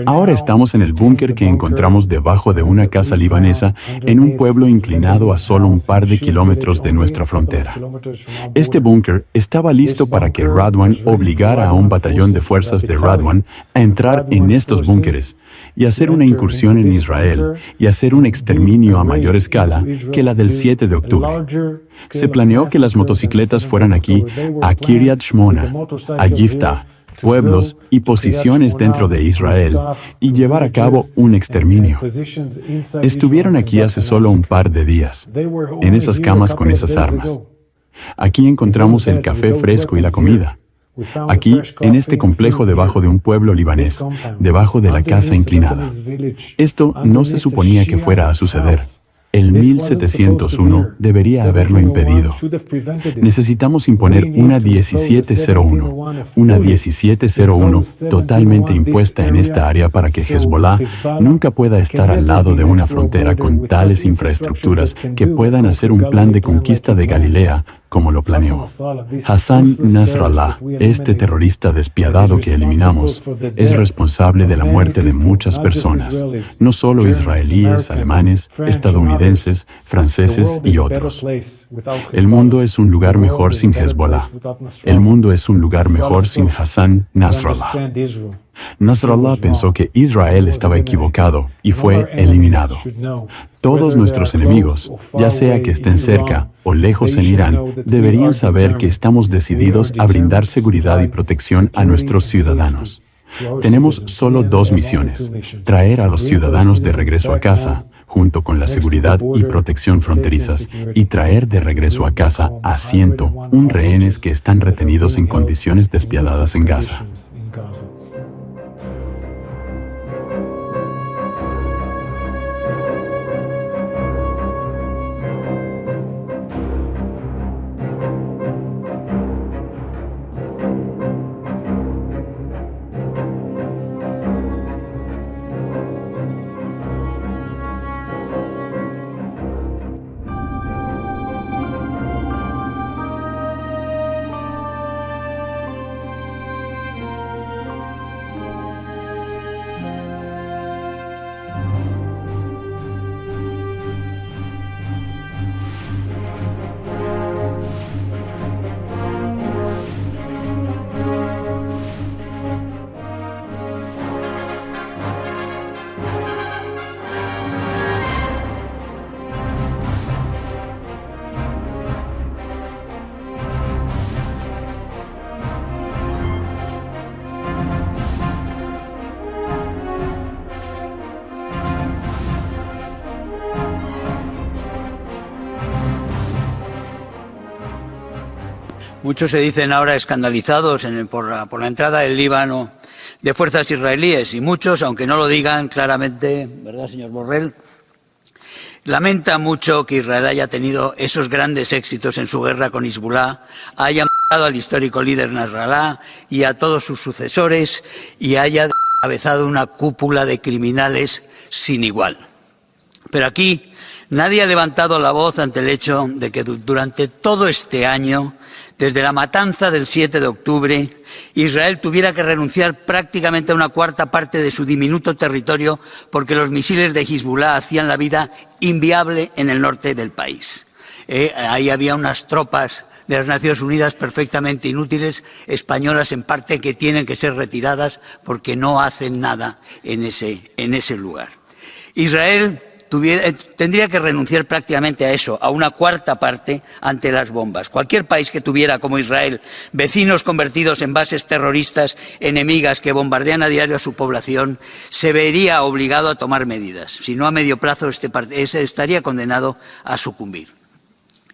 Ahora estamos en el búnker que encontramos debajo de una casa libanesa en un pueblo inclinado a solo un par de kilómetros de nuestra frontera. Este búnker estaba listo para que Radwan obligara a un batallón de fuerzas de Radwan a entrar en estos búnkeres y hacer una incursión en Israel y hacer un exterminio a mayor escala que la del 7 de octubre. Se planeó que las motocicletas fueran aquí a Kiryat Shmona, a Yiftah, pueblos y posiciones dentro de Israel y llevar a cabo un exterminio. Estuvieron aquí hace solo un par de días, en esas camas con esas armas. Aquí encontramos el café fresco y la comida. Aquí, en este complejo debajo de un pueblo libanés, debajo de la casa inclinada. Esto no se suponía que fuera a suceder. El 1701 debería haberlo impedido. Necesitamos imponer una 1701 totalmente impuesta en esta área para que Hezbollah nunca pueda estar al lado de una frontera con tales infraestructuras que puedan hacer un plan de conquista de Galilea como lo planeó. Hassan Nasrallah, este terrorista despiadado que eliminamos, es responsable de la muerte de muchas personas, no solo israelíes, alemanes, estadounidenses, franceses y otros. El mundo es un lugar mejor sin Hezbollah. El mundo es un lugar mejor sin Hassan Nasrallah. Nasrallah pensó que Israel estaba equivocado y fue eliminado. Todos nuestros enemigos, ya sea que estén cerca o lejos en Irán, deberían saber que estamos decididos a brindar seguridad y protección a nuestros ciudadanos. Tenemos solo dos misiones: traer a los ciudadanos de regreso a casa, junto con la seguridad y protección fronterizas, y traer de regreso a casa a 101 rehenes que están retenidos en condiciones despiadadas en Gaza. Muchos se dicen ahora escandalizados por la entrada del Líbano de fuerzas israelíes, y muchos, aunque no lo digan claramente, ¿verdad, señor Borrell?, lamenta mucho que Israel haya tenido esos grandes éxitos en su guerra con Hezbollah, haya matado al histórico líder Nasrallah y a todos sus sucesores y haya encabezado una cúpula de criminales sin igual. Pero aquí nadie ha levantado la voz ante el hecho de que durante todo este año, desde la matanza del 7 de octubre, Israel tuviera que renunciar prácticamente a una cuarta parte de su diminuto territorio porque los misiles de Hezbollah hacían la vida inviable en el norte del país. Ahí había unas tropas de las Naciones Unidas perfectamente inútiles, españolas en parte, que tienen que ser retiradas porque no hacen nada en ese lugar. Israel tendría que renunciar prácticamente a eso, a una cuarta parte ante las bombas. Cualquier país que tuviera, como Israel, vecinos convertidos en bases terroristas enemigas que bombardean a diario a su población, se vería obligado a tomar medidas. Si no, a medio plazo estaría condenado a sucumbir.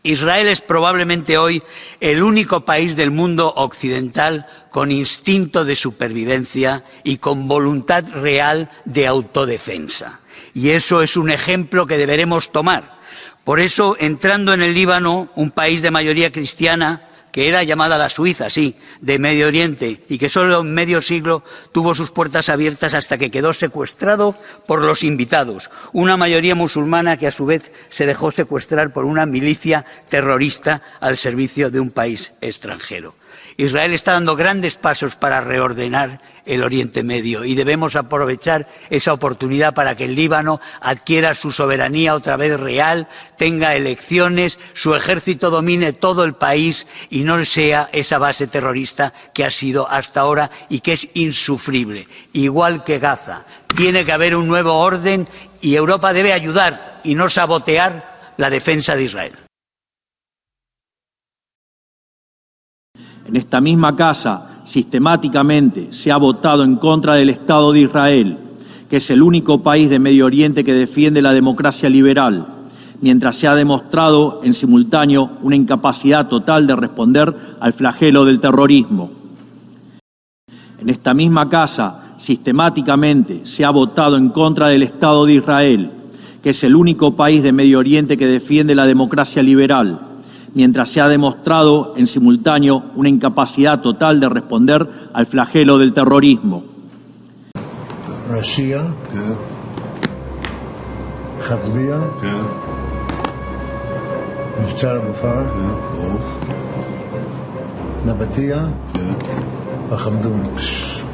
Israel es probablemente hoy el único país del mundo occidental con instinto de supervivencia y con voluntad real de autodefensa. Y eso es un ejemplo que deberemos tomar. Por eso, entrando en el Líbano, un país de mayoría cristiana, que era llamada la Suiza, sí, de Medio Oriente, y que solo en medio siglo tuvo sus puertas abiertas hasta que quedó secuestrado por los invitados, una mayoría musulmana que a su vez se dejó secuestrar por una milicia terrorista al servicio de un país extranjero. Israel está dando grandes pasos para reordenar el Oriente Medio y debemos aprovechar esa oportunidad para que el Líbano adquiera su soberanía otra vez real, tenga elecciones, su ejército domine todo el país y no sea esa base terrorista que ha sido hasta ahora y que es insufrible. Igual que Gaza, tiene que haber un nuevo orden y Europa debe ayudar y no sabotear la defensa de Israel. En esta misma casa, sistemáticamente se ha votado en contra del Estado de Israel, que es el único país de Medio Oriente que defiende la democracia liberal, mientras se ha demostrado en simultáneo una incapacidad total de responder al flagelo del terrorismo. En esta misma casa, sistemáticamente se ha votado en contra del Estado de Israel, que es el único país de Medio Oriente que defiende la democracia liberal, mientras se ha demostrado en simultáneo una incapacidad total de responder al flagelo del terrorismo. Rashia, Hatzbia, Mifchar Bufar, Nabatia, Hamdun.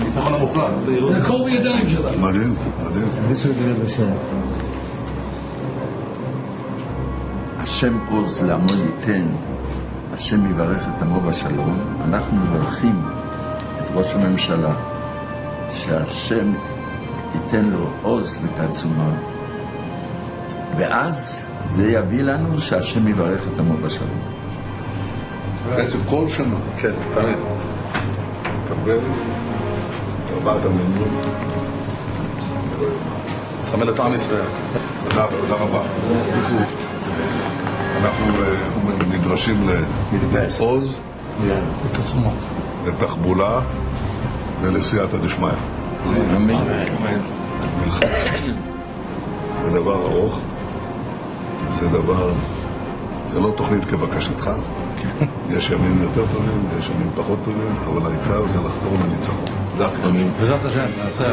הניצחון המוחלט. זה הכל בידיים שלנו. מדהים, מדהים. השם עוז לעמו ייתן, השם יברך את עמו בשלום. אנחנו מברכים את ראש הממשלה, שהשם ייתן לו עוז ותעצומה, ואז זה יביא לנו שהשם יברך את עמו בשלום. בעצם כל שנה. כן, תמיד. מקבל ארבעת המינים. סמל את עם ישראל. תודה רבה. אנחנו נדרשים לעוז, לתחבולה ולסייעתא דשמיא. זה דבר ארוך, זה לא תוכנית כבקשתך. יש ימים יותר טובים, יש ימים פחות טובים, אבל העיקר זה לחתור לניצחון. זה הכלל. בעזרת השם, ננצח.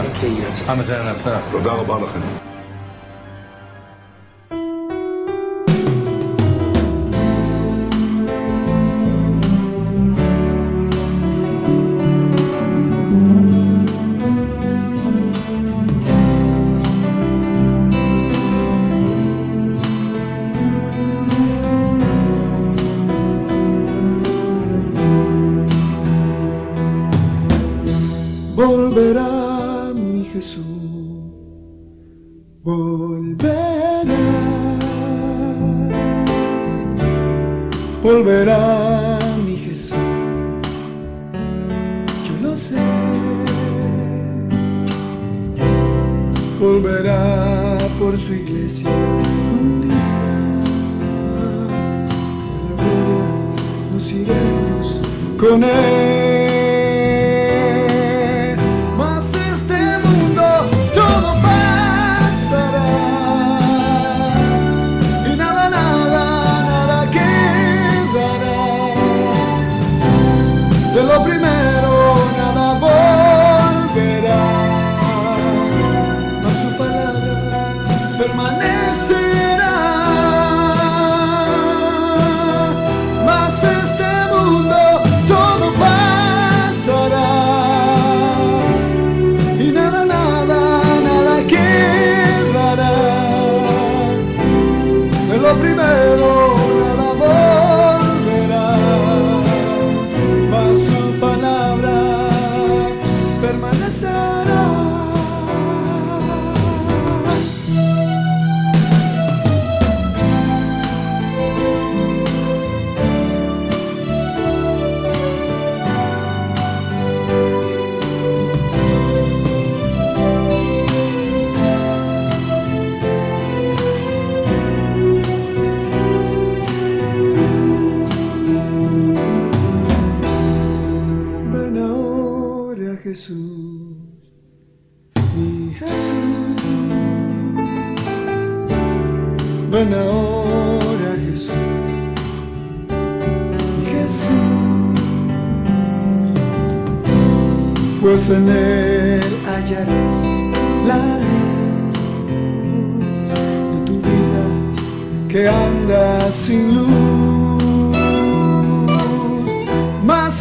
עם ישראל ננצח. תודה רבה לכם. Volverá mi Jesús, volverá, volverá mi Jesús, yo lo sé, volverá por su iglesia un día, en la gloria nos iremos con él. Lo primero nada volverá, a su palabra permanecerá. Mas este mundo todo pasará y nada, nada, nada quedará. De lo primero nada volverá. Su palabra permanecerá. Jesús, mi Jesús, ven ahora Jesús, mi Jesús, pues en él hallarás la luz de tu vida que anda sin luz, mas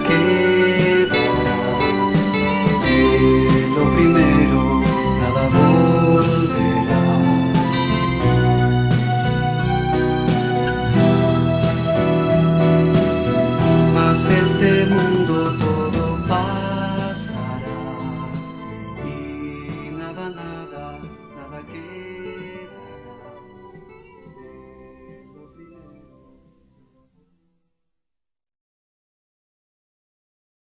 queda lo primero.